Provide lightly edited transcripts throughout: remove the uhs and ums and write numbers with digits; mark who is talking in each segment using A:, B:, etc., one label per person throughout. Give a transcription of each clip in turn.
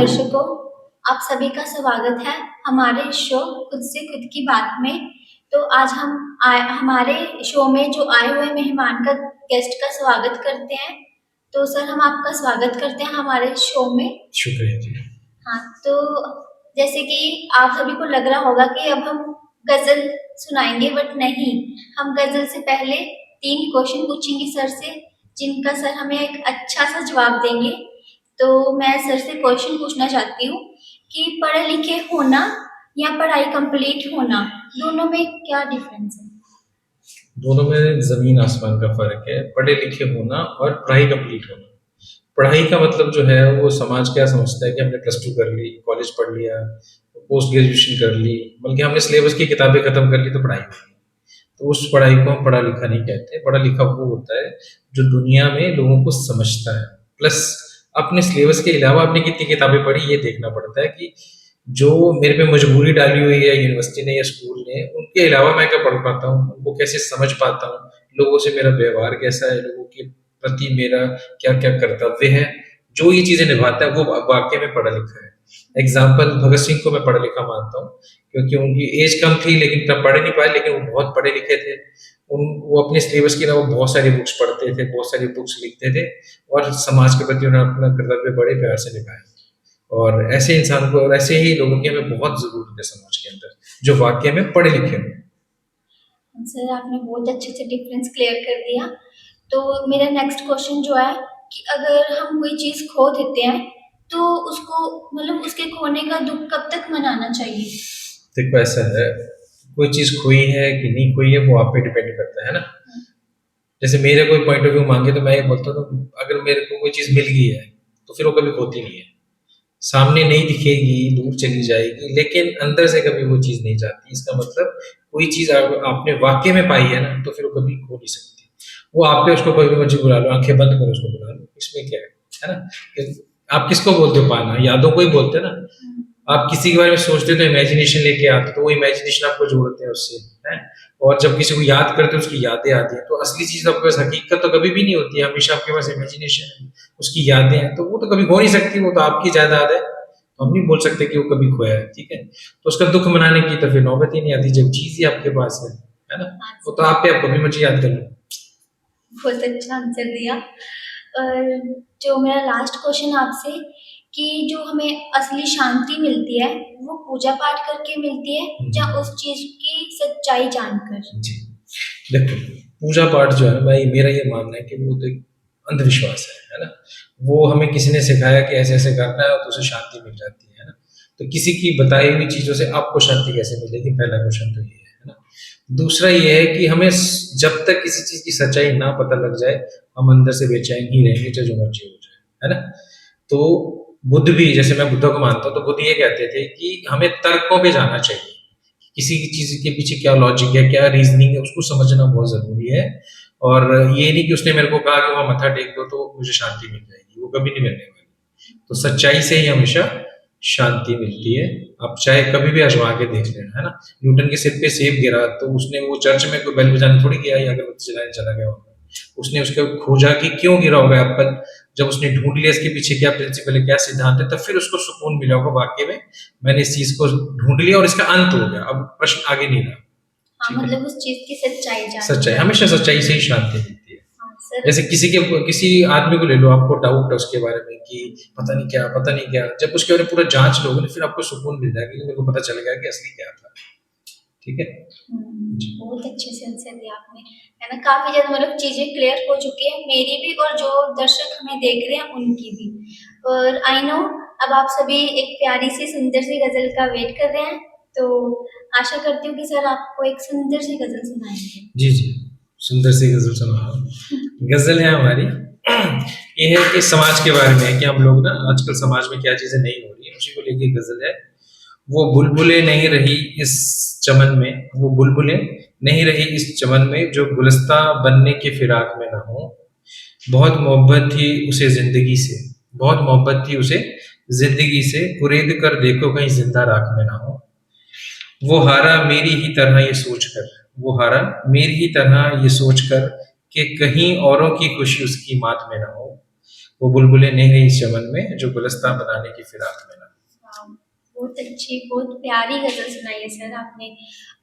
A: दर्शकों, आप सभी का स्वागत है हमारे शो खुद से खुद की बात में। तो आज हमारे शो में जो आए हुए मेहमान का गेस्ट का स्वागत करते हैं। तो सर, हम आपका स्वागत करते हैं हमारे शो में।
B: शुक्रिया जी।
A: हाँ, तो जैसे कि आप सभी को लग रहा होगा कि अब हम गजल सुनाएंगे, बट नहीं, हम गजल से पहले 3 क्वेश्चन पूछेंगे सर से, जिनका सर हमें एक अच्छा सा जवाब देंगे। तो मैं सर से क्वेश्चन पूछना चाहती हूँ कि पढ़े लिखे होना या पढ़ाई कंप्लीट होना, दोनों में क्या डिफरेंस है?
B: दोनों में जमीन आसमान का फर्क है, पढ़े लिखे होना और पढ़ाई कंप्लीट होना। पढ़ाई का मतलब जो है वो समाज क्या समझता है कि हमने प्लस टू कर ली, कॉलेज पढ़ लिया, पोस्ट ग्रेजुएशन कर ली, बल्कि हमने सिलेबस की किताबें खत्म कर ली तो पढ़ाई हो गई। तो उस पढ़ाई को हम पढ़ा लिखा नहीं कहते। पढ़ा लिखा वो होता है जो दुनिया में लोगों को समझता है, प्लस अपने सिलेबस के अलावा आपने कितनी किताबें पढ़ी ये देखना पड़ता है कि जो मेरे पे मजबूरी डाली हुई है यूनिवर्सिटी ने या स्कूल ने, उनके अलावा मैं क्या पढ़ पाता हूँ, उनको कैसे समझ पाता हूँ, लोगों से मेरा व्यवहार कैसा है, लोगों के प्रति मेरा क्या क्या कर्तव्य है, जो ये चीजें निभाता है वो वाकई में पढ़ा लिखा है। एग्जाम्पल भगत सिंह को मैं पढ़ा लिखा मानता हूँ, क्योंकि उनकी एज कम थी लेकिन तब पढ़ नहीं पाए, लेकिन वो बहुत पढ़े लिखे थे। वो अपने सिलेबस के अलावा बहुत सारी बुक्स पढ़ते थे, बहुत सारी बुक्स लिखते थे, और समाज के प्रति उन्होंने अपना कर्तव्य बड़े प्यार से निभाया। और ऐसे इंसान को और ऐसे ही लोगों की हमें बहुत जरूरत है समाज के अंदर, जो वाकई में पढ़े लिखे हों।
A: सर, आपने बहुत अच्छे से डिफरेंस क्लियर कर दिया। तो मेरा नेक्स्ट क्वेश्चन जो है कि अगर हम कोई चीज़ खो देते हैं, तो उसको मतलब उसके खोने का दुःख कब तक मनाना चाहिए?
B: देखो ऐसा है, कोई चीज खोई है कि नहीं खोई है वो आप पे डिपेंड करता है ना। जैसे मेरे कोई पॉइंट ऑफ व्यू मांगे तो मैं ये बोलता हूँ, अगर मेरे को कोई चीज मिल गई है तो फिर वो कभी खोती नहीं है। सामने नहीं दिखेगी, दूर चली जाएगी, लेकिन अंदर से कभी वो चीज नहीं जाती। इसका मतलब कोई चीज आपने वाकई में पाई है ना, तो फिर वो कभी खो नहीं सकती। वो आप पे उसको कभी मर्जी बुला लो, आंखें बंद करो उसको बुला लो, इसमें क्या है ना। आप किसको बोलते हो पाना, यादों को ही बोलते हैं ना। आप किसी के बारे में सोचते हो तो इमेजिनेशन लेके आते हो, तो वो इमेजिनेशन आपको जोड़ते हैं उससे, है। और जब किसी को याद करते हो उसकी यादें आती हैं, तो असली चीज आपके पास हकीकत तो कभी भी नहीं होती है, हमेशा आपके पास इमेजिनेशन है, उसकी यादें हैं, तो वो तो कभी खो नहीं सकती, वो तो आपकी जायदाद है। तो हम नहीं बोल सकते कि वो कभी खोया है, ठीक है। तो उसका दुख मनाने की तो फिर नौबत ही नहीं आती, जब चीज ही आपके पास है ना। वो तो आप पे आप कभी मर्जी याद कर लो।
A: बहुत अच्छा आंसर दिया। और जो मेरा लास्ट क्वेश्चन आपसे, कि जो हमें असली शांति मिलती है वो पूजा पाठ करके मिलती है या उस चीज की सच्चाई जानकर?
B: जी, देखो पूजा पाठ जो है, मैं मेरा ये मानना है कि वो तो एक अंधविश्वास है ना। वो हमें किसी ने सिखाया कि ऐसे ऐसे करना है तो उसे शांति मिल जाती है ना। तो किसी की बताई हुई चीजों से आपको शांति कैसे मिलेगी, पहला क्वेश्चन तो ये है ना। दूसरा ये है कि हमें जब तक किसी चीज की सच्चाई ना पता लग जाए, हम अंदर से बेचैन ही रहेंगे, चाहे जो मर्जी हो जाए, है ना। तो बुद्ध भी, जैसे मैं बुद्ध को मानता हूँ, तो बुद्ध ये कहते थे कि हमें तर्कों पे जाना चाहिए, किसी की चीज के पीछे क्या लॉजिक है, क्या रीजनिंग है, उसको समझना बहुत जरूरी है। और ये नहीं कि उसने मेरे को कहा कि वहां मत्था टेक दो तो मुझे शांति मिल जाएगी, वो कभी नहीं मिलने वाली। तो सच्चाई से ही हमेशा शांति मिलती है। आप चाहे कभी भी आजमा के देख लेना, है ना। न्यूटन के सिर पे सेब गिरा तो उसने वो चर्च में कोई बेल बजाने थोड़ी गया या अगरबत्ती जलाने चला गया होगा। उसने उसके खोजा कि क्यों गिरा होगा एप्पल। जब उसने ढूंढ लिया इसके पीछे क्या प्रिंसिपल है, क्या सिद्धांत है, तब फिर उसको सुकून मिला होगा वाकई में मैंने इस चीज को ढूंढ लिया और इसका अंत हो गया, अब प्रश्न आगे नहीं रहा।
A: हाँ, मतलब उस चीज की सच्चाई जानना।
B: सच्चाई, हमेशा सच्चाई से ही शांति मिलती है।
A: हाँ,
B: जैसे किसी आदमी को ले लो, आपको डाउट है उसके बारे में कि पता नहीं क्या, जब उसके बारे में पूरा जांच लोगे ना, फिर आपको सुकून मिल जाएगा कि मेरे को पता चल गया कि असली क्या था, ठीक है।
A: बहुत अच्छे से आंसर दिया आपने, है ना। काफी ज्यादा मतलब चीजें क्लियर हो चुकी है, मेरी भी और जो दर्शक हमें देख रहे हैं उनकी भी। और आई नो अब आप सभी एक प्यारी सी सुंदर सी गजल का वेट कर रहे हैं, तो आशा करती हूँ कि सर आपको एक सुंदर सी गजल सुनाएंगे।
B: जी जी, सुंदर सी गजल सुना। गजल है हमारी, ये है कि समाज के बारे में, कि हम लोग ना आजकल समाज में क्या चीजें नहीं हो रही है, उसी को लेके गजल है। वो बुलबुलें नहीं रही इस चमन में, वो बुलबुलें नहीं रही इस चमन में, जो गुलस्ता बनने के फिराक में ना हो। बहुत मोहब्बत थी उसे जिंदगी से, बहुत मोहब्बत थी उसे जिंदगी से, कुरेद कर देखो कहीं जिंदा राख में ना हो। वो हारा मेरी ही तरह ये सोचकर, वो हारा मेरी ही तरह ये सोचकर कि कहीं औरों की खुशी उसकी मात में ना हो। वो बुलबुलें नहीं रही इस चमन में जो गुलस्तां बनाने की फिराक में ना।
A: वाह, बहुत अच्छी, बहुत प्यारी गज़ल सुनाई है सर आपने।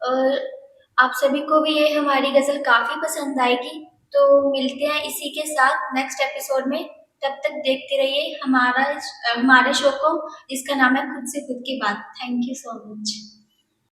A: और आप सभी को भी ये हमारी गज़ल काफ़ी पसंद आएगी, तो मिलते हैं इसी के साथ नेक्स्ट एपिसोड में। तब तक देखते रहिए हमारे शो को, जिसका नाम है खुद से खुद की बात। Thank you so much.